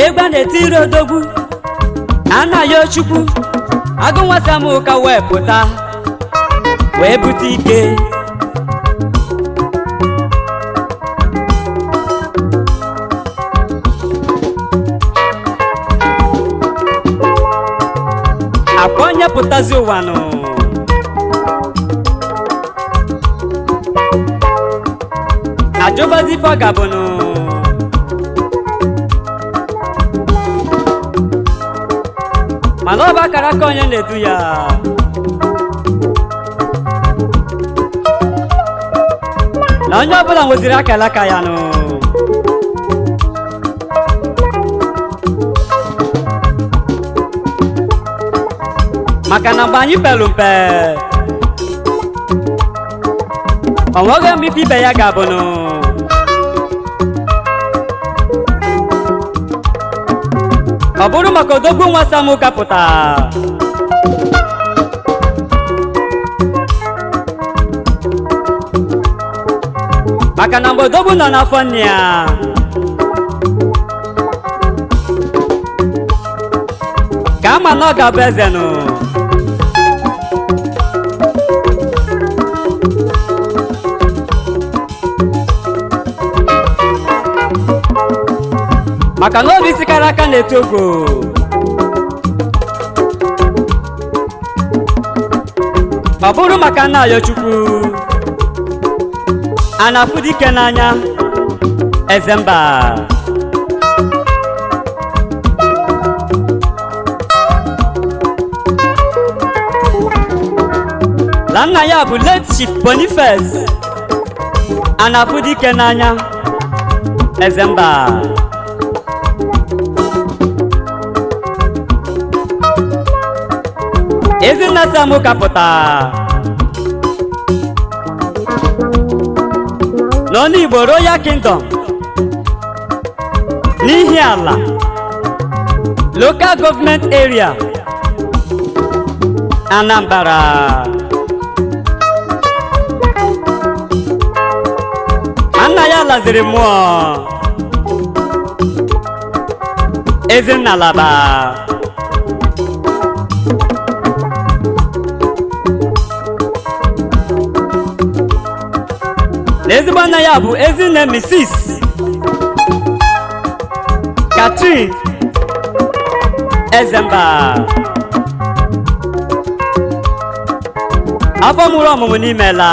egba na-etiri odogwu Anayochukwu agụ nwata m ka wee pụta wee bute ike akwa onye pụtazi ụwa nụ ajụbazi ife ọ gabụnụ mana ọ bụ akara aka onye na-edu ya na onye ọbụla nweziri akara aka ya nụ maka na mgbe anyị pelu mpe ọ nweghị m ife ibe ya ga-abụnụ ọ bụrụ maka odogwu nwata m kapụta maka na mgbe odogwu nọ n'afọ nne ya ka ama na ọ ga-abụ eze nụ maka na obi sikara aka na-eto ogo ọ bụrụ maka Anayochukwu a na-afụ dike n'anya Ezemba na nna ya bụ late Chief Boniface a na-afụ dike n'anya Ezemba Ezinna Samu kapụta n'ọnụ Igbo Royal Kingdom n'ihi ala Local Government Area Anambra nna ya laziri mmụọ Ezinna laba ezigbo nna ya bụ Ezinne Mrs. Catherine Ezemba afọ mụrụ ọmụmụ n'imela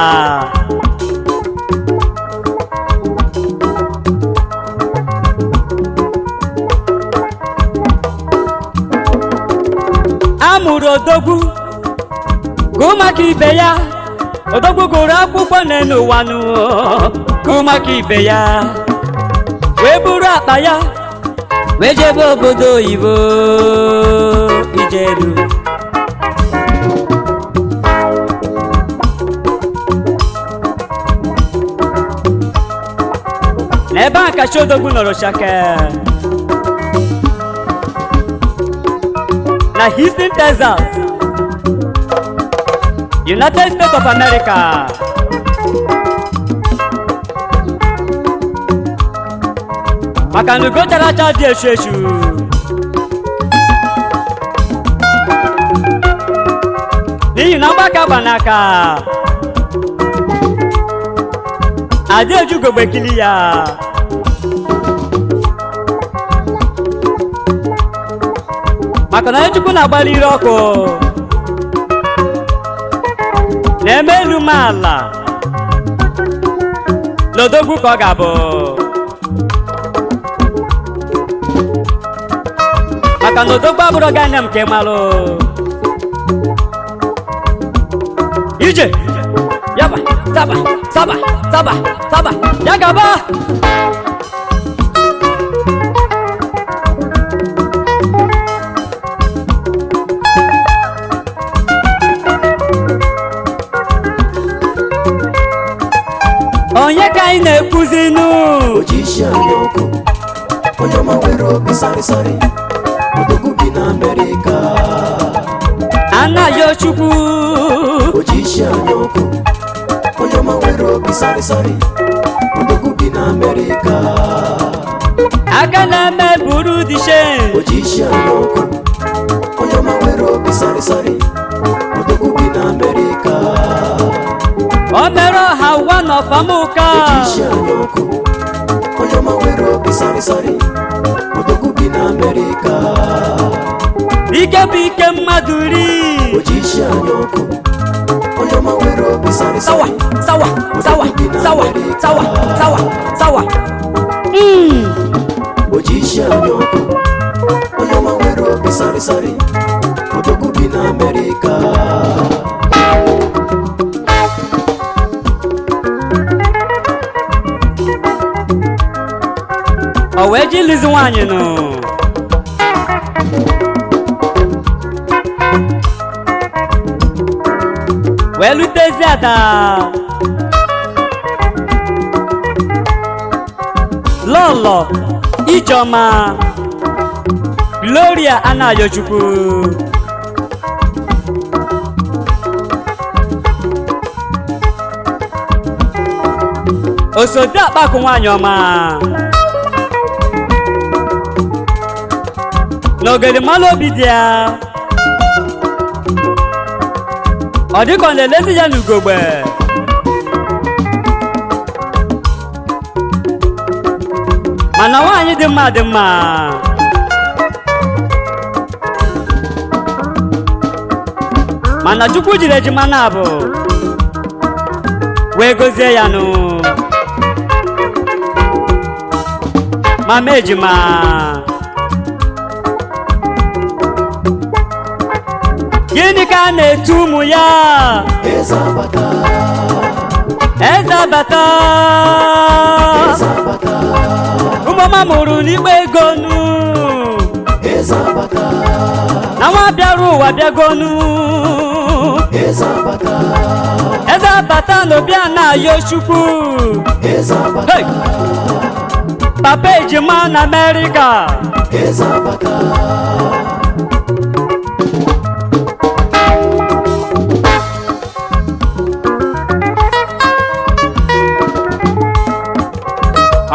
amụrụ odogwu gụọ maka ibe ya odogwu gụrụ akwụkwọ n'elu ụwa gụọ maka ibe ya wee buru akpa ya wee jebe obodo oyibo ijeru n'ebe a kacha odogwu nọrọ chake na Houston, Texas, United States of America. Maka na ugo chara acha dị echu echu n'ihi na mgbaka gba n'aka adị ejugogbe kili ya maka na Chukwu na-agbali ire ọkụ na-eme elu ma ala n'odogwu ka ọ ga-abụ maka na odogwu abụrụ gane m ka ị malụ ije yaba taba taba taba taba ya gaba onye ka anyị na-ekwuzi nụ Ojishi Anyokwu onye ọma nwere obi sarịsarị odogwu bi na Amerịka Anayochukwu Ojishi Anyokwu onye ọma nwere obi sarịsarị odogwu bi na Amerịka aka na-eme buru dị she Ojishi Anyoku onye ọma nwere obi sarịsarị odogwu bi na America. O mere ọha one of Amuka. Ojishi Anyoku onye ọma nwere obi sarịsarị odogwu bi na America. Ike bụ ike mmadụ ri. Ojishi Anyoku onye ọma nwere obi sarịsarị sawa. Ojishi Anyoku onye ọma nwere obi sarịsarị odogwu bi na America. O wee ji lizi nwanyị nụ. Wee lutezi ada. Lolo Ijeọma Gloria Anayochukwu. Osote akpakụ nwanyị ọma. N'ogede mmalụ obi dị ya. Ọ dịka ọ na-elezi ya n'ugogbe. Mana nwaanyị dị mma dị mma. Mana Chukwu jiri ejima na-abụ wee gozie ya nụ. Mama ejima. Gịnị ka a na-etu ụmụ ya? Eze abata. Eze abata. Eze abata. Ụmụọma mụrụ n'ikpe ego nụ. Eze abata. Na nwa bịara ụwa bịagonu. Eze abata. Eze abata n'obi Anayochukwu. Eze abata. Hey! Papa ejima na America. Eze abata.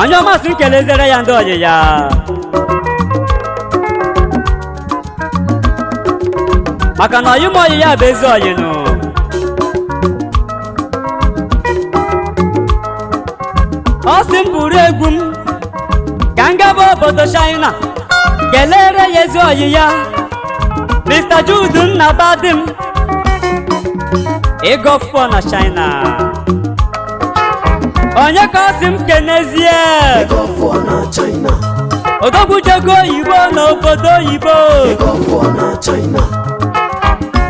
Onye ọma sị kelezere ya ndị ọyị ya. Maka na ọyị m ọyị ya bụ ezi ọyị nụ. Ọ sị m buru egwu m ka m gaba obodo China kelere ya ezi ọyị ya Mr. Jude Nnabadi m ịgọ fọ na China. Onye ka ọ sị m kenezie? Ego fọ na China. Odogwu jego oyibo n'obodo oyibo. Ego fọ na China.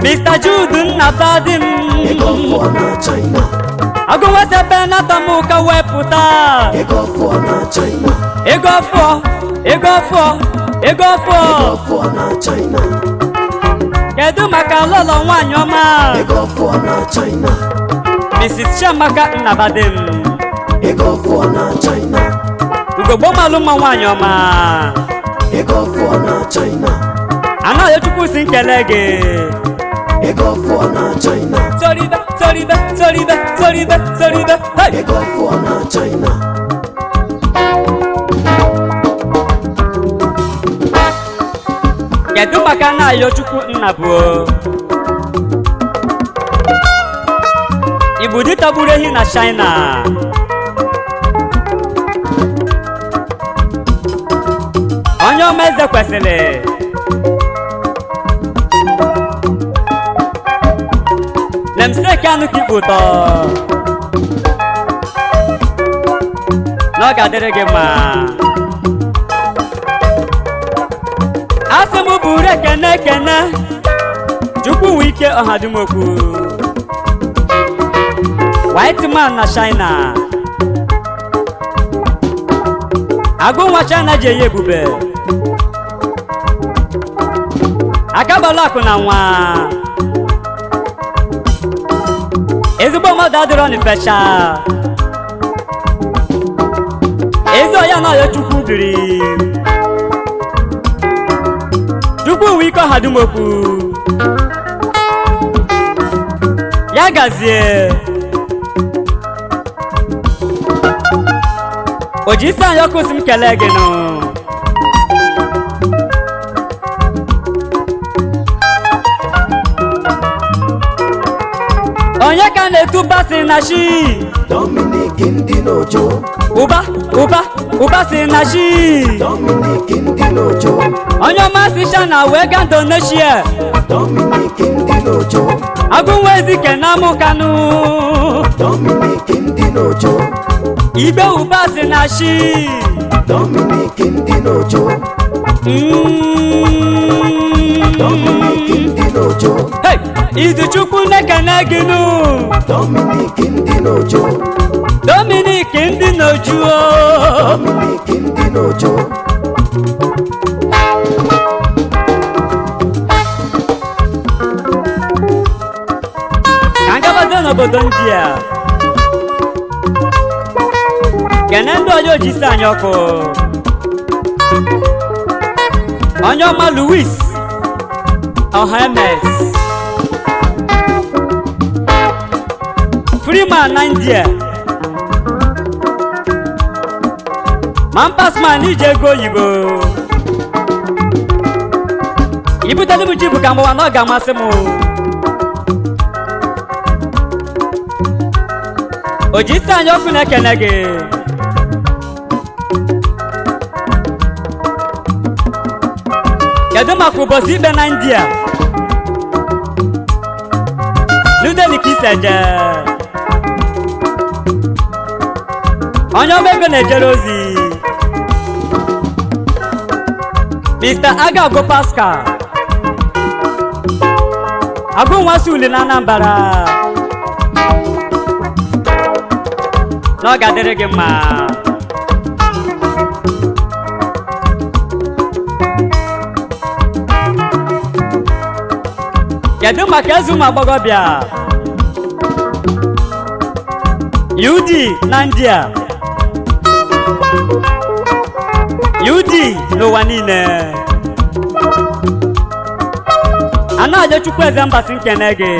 Mr. Jude Nnabadi m. Ego fọ na China. Agụnwesebe n'atamuka wepụta. Ego fọ na China. Ego fọ. Ego fọ na China. Kedu maka lọlọ nwanyị ọma? Ego fọ na China. Mrs. Chiamaka Nnabadi m. Ego fọ na China. Ugogbo malụ mma nwanyị ọma. Ego fọ na China. Anayochukwu si nkele gị. Ego fọ na China. Toribe. Hey! Ego fọ na China. Kedu maka Anayochukwu Nnabụ? Igbu di tagburu ehi na China. Onye ọma eze kwesịrị. Nemsek anụ ka ikpu ụtọ. Na ọ ga-adịrị gị mma. Asị m buru ekene Chukwu nwe ike ọhadumokwu. White man na China. Agụ nwa China ji eyi ebube. Akabala akụ na nwa. Ezigbo mmadụ adịrọ n'ifecha. Ezi ọya Anayochukwu biri. Chukwu nwe ike ọhadumokwu. Ya gazie. Ojisi Anyoku si m kelee gị nụ. onye ka na-etuba si na shi Dominic Ndinojo ụba si na shi Dominic Ndinojo onye ọma si China wee ga Indonesia Dominic Ndinojo agụnwa ezike na amụkanụ Dominic Ndinojo igbe ụba si na shi Dominic Ndinojo Dominic Ndinojo hey Izuchukwu nekene gịnụ Dominic Ndinojo Dominic Ndinoju Dominic Ndinojo ka ngabazie n'obodo ndị a kene ndị ọjọọ ji isi anyị ọkụ onye ọma Louis Ohemes Freeman na India Mampasman ije ego oyibo ibutele m ji bụ ka mgbawa na ọ ga-amasị m o ji isi anyị ọkụ na-ekene gị kedu maka ụbọchị ikpe na India New Delhi ka isi eje onye ọma ego na-ejere ozi Mr. Agago Pascal agụnwasị uli na Anambra na ọ ga-adịrị gị mma kedu maka eze ụmụ agbọghọbịa UD na India UD n'ụwa niile ANAYOCHUKWU EZEMBA si nkene gị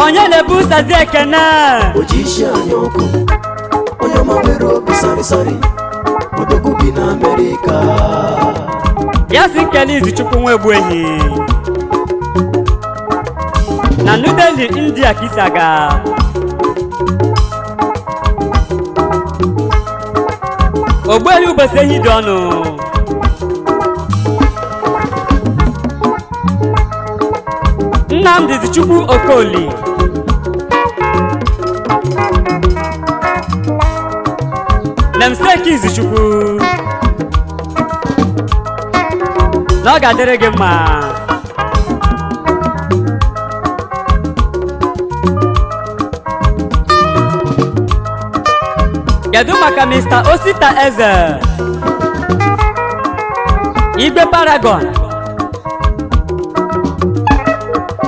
onye na-ebu ụsazi ekene Ojishi Anyoku onye ọma nwere obi sarịsarị Odogwu bi na America ya si nkele Izuchukwu nwa Egbuenyi na New Delhi India ka isi aga Ogbueli ụbọchị ehi dị ọnụ Nnamdi Izuchukwu Okoli Namseki Izuchukwu na ọ ga-adịrị gị mma kedu maka Mr. Osita Eze Igwe Paragon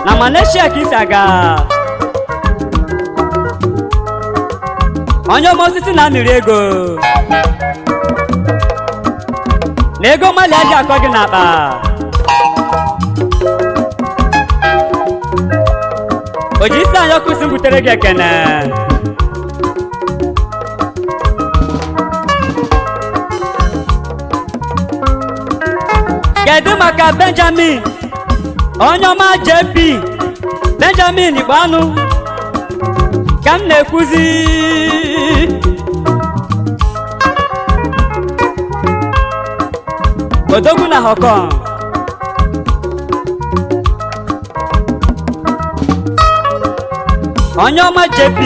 na Malaysia ka isi aga onye ọma osisi na-amịrị ego na ego mali aji akọ gị n'akpa o ji isi anyị ọkụ si m butere gị ekene kedu maka Benjamin onye ọma JP Benjamin Igbanụ ka m na-ekwuzi Odogwu na Hong Kong onye ọma JP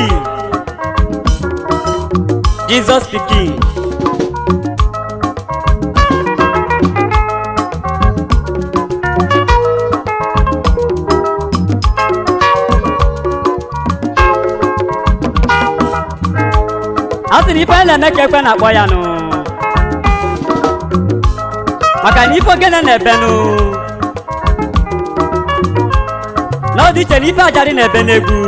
Jesus Pikin asị na ife anyị na-eme ka ekwe na-akpọ ya nụ maka na ife ogene na-ebenụ na ọ dị iche na ife ajari na-ebe n'egwu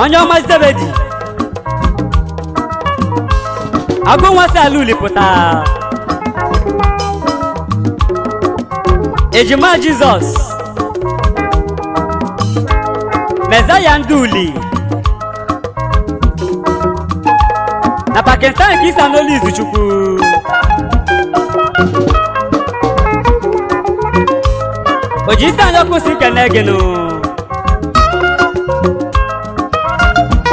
onye ọma Zebedi agụnwasị ala uli pụta ejima Jizọs Mezaya ndị uli na Pakistan ka isa n'olu Izuchukwu o ji isi anya kwụsị kene gị nụ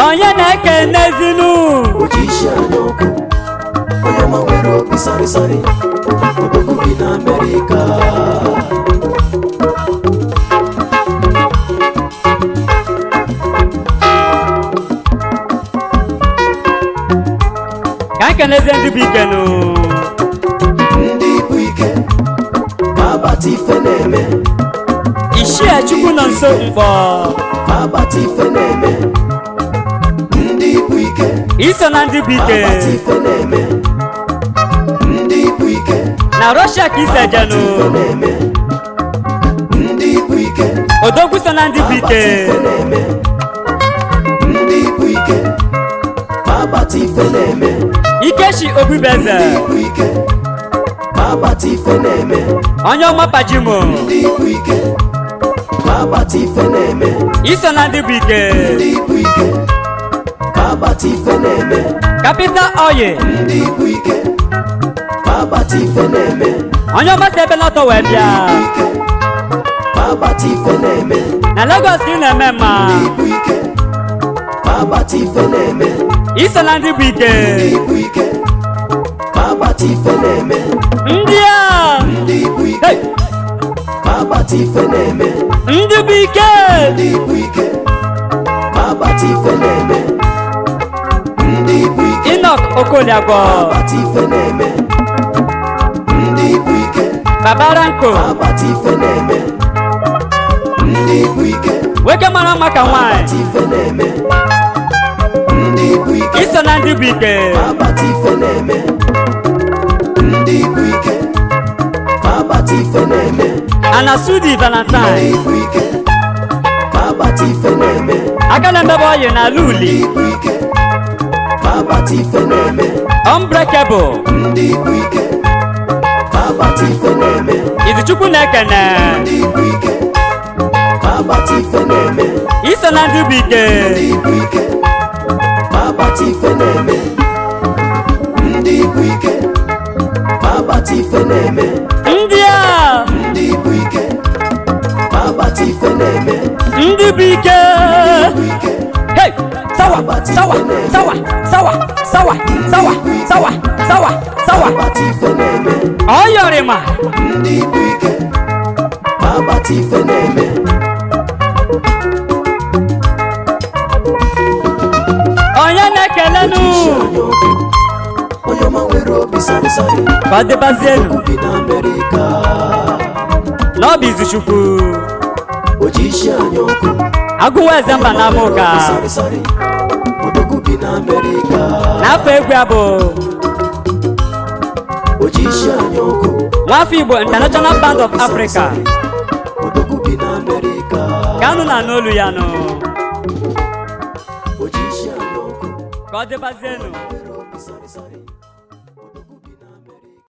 onye na-ekenezinu o ji isi anya ọkụ onye ọma nwere obi sarịsarị odogwu bi na Amerịka ka nkenezi ndị bụ ike nụ ndị bụ ike agbata ife na-eme Ishie Chukwu nọ nso mkpọ agbata ife na-eme ndị bụ ike iso na ndị bụ ike agbata ife na-eme ndị bụ ike na Russia ka ise jenụ ife na-eme ndị bụ ike odogwu so na ndị bụ ike agbata ife na-eme ndị bụ ike agbata ife na-eme Ikechi Obubeze ndị bụ ike agbata ife na-eme onye ọma Pajimo ndị bụ ike agbata ife na-eme iso na ndị bụ ike ndị bụ ike agbata ife na-eme Capital Oil ndị bụ ike agbata ife na-eme onye ọma si ebe n'ọtọ wee bịa ike agbata ife na-eme na Lagos ka ị na-eme mma ndị bụ ike agbata ife na-eme iso na ndị bụ ike ndị bụ ike agbata ife na-eme ndị a ndị bụ ike hey! agbata ife na-eme ndị bụ ike ndị bụ ike agbata ife na-eme ndị bụ ike Enoch Okoliagwo agbata ife na-eme ndị bụ ike Babaranko agbata ife na-eme ndị bụ ike nwoke mara mma ka agbata nwanyị ife na-eme ndị bụ ike iso na ndị bụ ike agbata ife na-eme ndị bụ ike agbata ife na-eme Anasudi Valentine ndị bụ ike agbata ife na-eme aka na-emebe oyi na ala uli ndị bụ ike agbata ife na-eme Unbreakable ndị bụ ike agbata ife na-eme Izuchukwu na-ekene ndị bụ ike agbata ife na-eme iso na ndị bụ ike ndị bụ ike agbata ife na-eme ndị bụ ike agbata ife na-eme ndị a ndị bụ ike agbata ife na-eme ndị bụ ike bụ ike hey! sawa sawa sawa sawa sawa sawa sawa sawa sawa agbata ife na-eme ọyọrịma ndị bụ ike agbata ife na-eme onye na-ekelenu isi anya ọkụ onye ọma nwere obi sarịsarị ka ọ dịbazienu bi na Amerịka na ọ bụ Izuchukwu o ji isi anya ọkụ agụwa ezemba na amụka obi sarịsarị odogwu bi na Amerịka n'afọ egwu a bụ o ji isi anya ọkụ nwafọ Igbo International Band of Africa odogwu bi na Amerịka ka anụ na n'olu ya nụ o ji isi anya ọkụ ka ọ dịbazienu